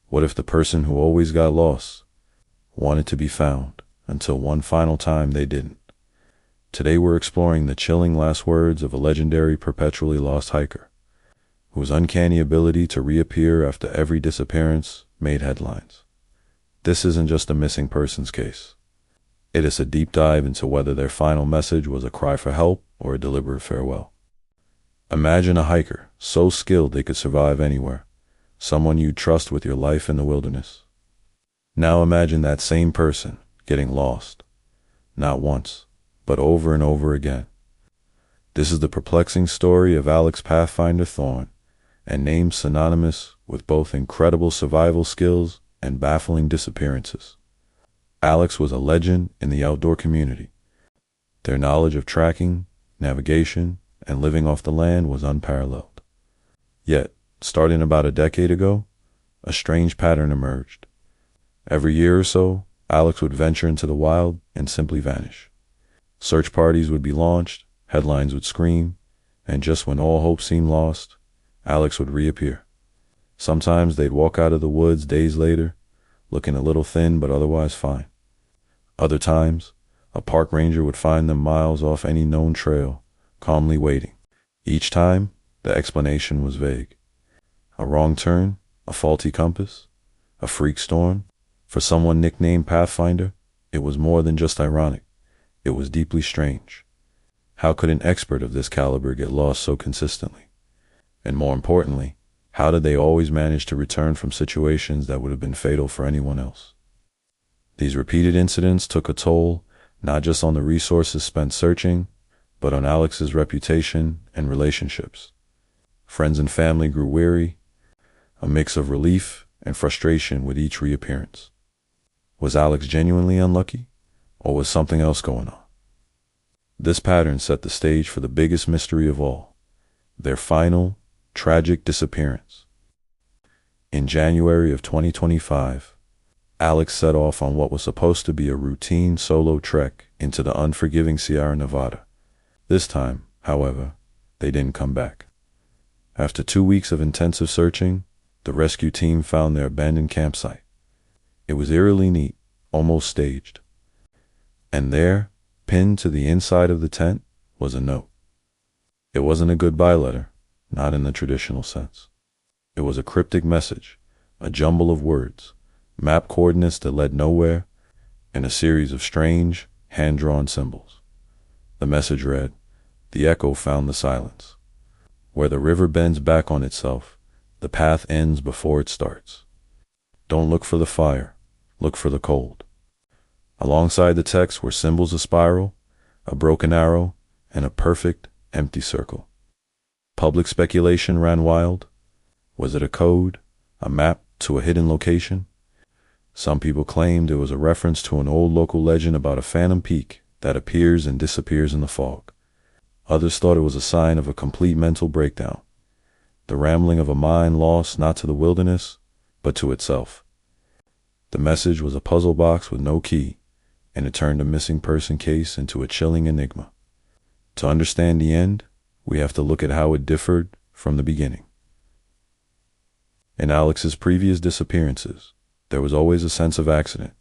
What if the person who always got lost wanted to be found until one final time they didn't? Today we're exploring the chilling last words of a legendary perpetually lost hiker, whose uncanny ability to reappear after every disappearance made headlines. This isn't just a missing persons case. It is a deep dive into whether their final message was a cry for help or a deliberate farewell. Imagine a hiker so skilled they could survive anywhere, someone you'd trust with your life in the wilderness. Now imagine that same person getting lost, not once, but over and over again. This is the perplexing story of Alex Pathfinder Thorne, a name synonymous with both incredible survival skills and baffling disappearances. Alex was a legend in the outdoor community. Their knowledge of tracking, navigation, and living off the land was unparalleled. Yet, starting about a decade ago, a strange pattern emerged. Every year or so, Alex would venture into the wild and simply vanish. Search parties would be launched, headlines would scream, and just when all hope seemed lost, Alex would reappear. Sometimes they'd walk out of the woods days later, looking a little thin but otherwise fine. Other times, a park ranger would find them miles off any known trail, calmly waiting. Each time, the explanation was vague. A wrong turn, a faulty compass, a freak storm. For someone nicknamed Pathfinder, it was more than just ironic. It was deeply strange. How could an expert of this caliber get lost so consistently? And more importantly, how did they always manage to return from situations that would have been fatal for anyone else? These repeated incidents took a toll, not just on the resources spent searching, but on Alex's reputation and relationships. Friends and family grew weary, a mix of relief and frustration with each reappearance. Was Alex genuinely unlucky, or was something else going on? This pattern set the stage for the biggest mystery of all, their final, tragic disappearance. In January of 2025, Alex set off on what was supposed to be a routine solo trek into the unforgiving Sierra Nevada. This time, however, they didn't come back. After 2 weeks of intensive searching, the rescue team found their abandoned campsite. It was eerily neat, almost staged. And there, pinned to the inside of the tent, was a note. It wasn't a goodbye letter, not in the traditional sense. It was a cryptic message, a jumble of words, map coordinates that led nowhere, and a series of strange, hand-drawn symbols. The message read, "The echo found the silence. Where the river bends back on itself, the path ends before it starts. Don't look for the fire, look for the cold." Alongside the text were symbols of spiral, a broken arrow, and a perfect, empty circle. Public speculation ran wild. Was it a code, a map to a hidden location? Some people claimed it was a reference to an old local legend about a phantom peak that appears and disappears in the fog. Others thought it was a sign of a complete mental breakdown, the rambling of a mind lost not to the wilderness, but to itself. The message was a puzzle box with no key, and it turned a missing person case into a chilling enigma. To understand the end, we have to look at how it differed from the beginning. In Alex's previous disappearances, there was always a sense of accident.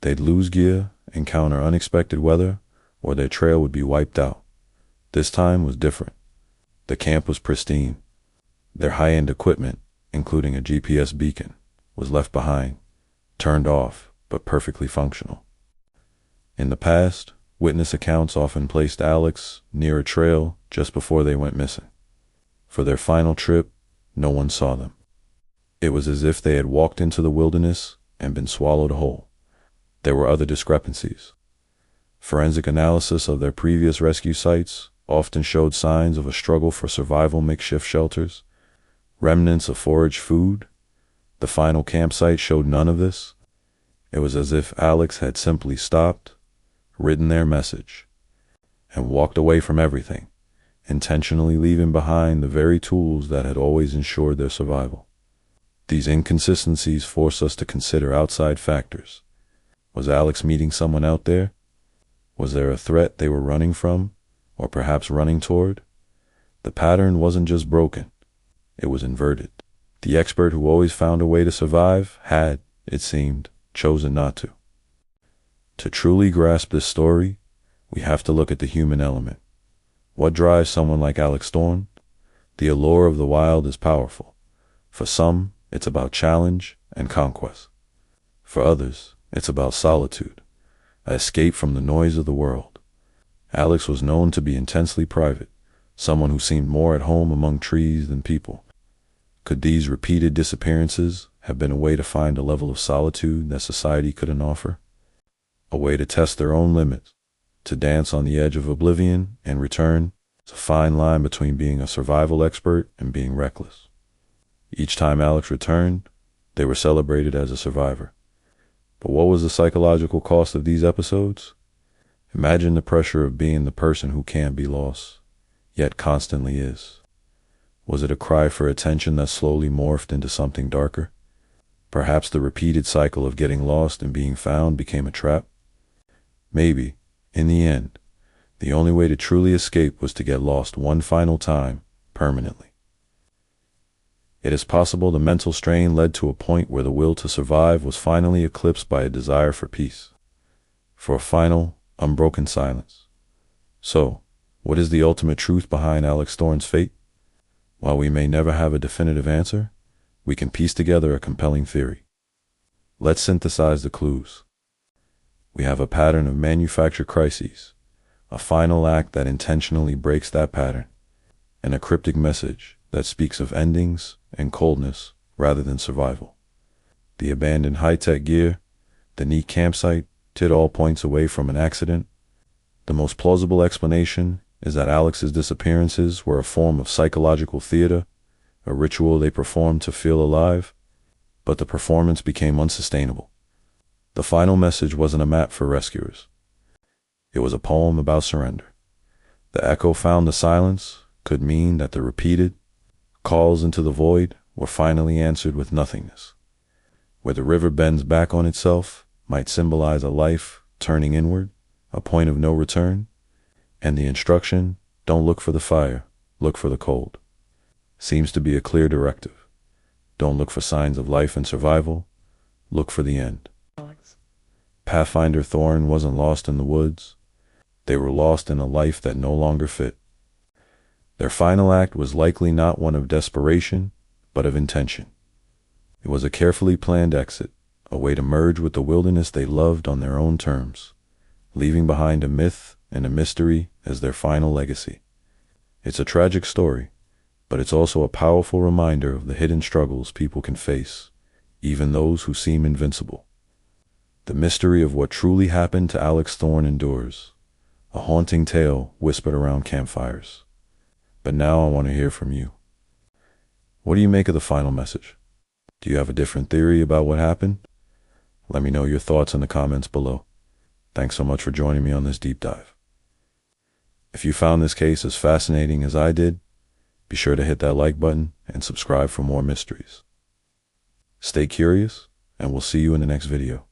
They'd lose gear, encounter unexpected weather, or their trail would be wiped out. This time was different. The camp was pristine. Their high-end equipment, including a GPS beacon, was left behind, turned off, but perfectly functional. In the past, witness accounts often placed Alex near a trail just before they went missing. For their final trip, no one saw them. It was as if they had walked into the wilderness and been swallowed whole. There were other discrepancies. Forensic analysis of their previous rescue sites often showed signs of a struggle for survival makeshift shelters, remnants of foraged food. The final campsite showed none of this. It was as if Alex had simply stopped, written their message, and walked away from everything, intentionally leaving behind the very tools that had always ensured their survival. These inconsistencies force us to consider outside factors. Was Alex meeting someone out there? Was there a threat they were running from, or perhaps running toward? The pattern wasn't just broken, it was inverted. The expert who always found a way to survive had, it seemed, chosen not to. To truly grasp this story, we have to look at the human element. What drives someone like Alex Thorne? The allure of the wild is powerful. For some, it's about challenge and conquest. For others, it's about solitude, an escape from the noise of the world. Alex was known to be intensely private, someone who seemed more at home among trees than people. Could these repeated disappearances have been a way to find a level of solitude that society couldn't offer? A way to test their own limits, to dance on the edge of oblivion and return? It's a fine line between being a survival expert and being reckless. Each time Alex returned, they were celebrated as a survivor. But what was the psychological cost of these episodes? Imagine the pressure of being the person who can't be lost, yet constantly is. Was it a cry for attention that slowly morphed into something darker? Perhaps the repeated cycle of getting lost and being found became a trap? Maybe, in the end, the only way to truly escape was to get lost one final time, permanently. It is possible the mental strain led to a point where the will to survive was finally eclipsed by a desire for peace, for a final, unbroken silence. So, what is the ultimate truth behind Alex Thorne's fate? While we may never have a definitive answer, we can piece together a compelling theory. Let's synthesize the clues. We have a pattern of manufactured crises, a final act that intentionally breaks that pattern, and a cryptic message that speaks of endings and coldness rather than survival. The abandoned high-tech gear, the neat campsite, it all points away from an accident. The most plausible explanation is that Alex's disappearances were a form of psychological theater, a ritual they performed to feel alive, but the performance became unsustainable. The final message wasn't a map for rescuers. It was a poem about surrender. The echo found the silence could mean that the repeated calls into the void were finally answered with nothingness. Where the river bends back on itself might symbolize a life turning inward, a point of no return, and the instruction, don't look for the fire, look for the cold, seems to be a clear directive. Don't look for signs of life and survival, look for the end. Pathfinder Thorne wasn't lost in the woods. They were lost in a life that no longer fit. Their final act was likely not one of desperation, but of intention. It was a carefully planned exit, a way to merge with the wilderness they loved on their own terms, leaving behind a myth and a mystery as their final legacy. It's a tragic story, but it's also a powerful reminder of the hidden struggles people can face, even those who seem invincible. The mystery of what truly happened to Alex Thorne endures, a haunting tale whispered around campfires. But now I want to hear from you. What do you make of the final message? Do you have a different theory about what happened? Let me know your thoughts in the comments below. Thanks so much for joining me on this deep dive. If you found this case as fascinating as I did, be sure to hit that like button and subscribe for more mysteries. Stay curious, and we'll see you in the next video.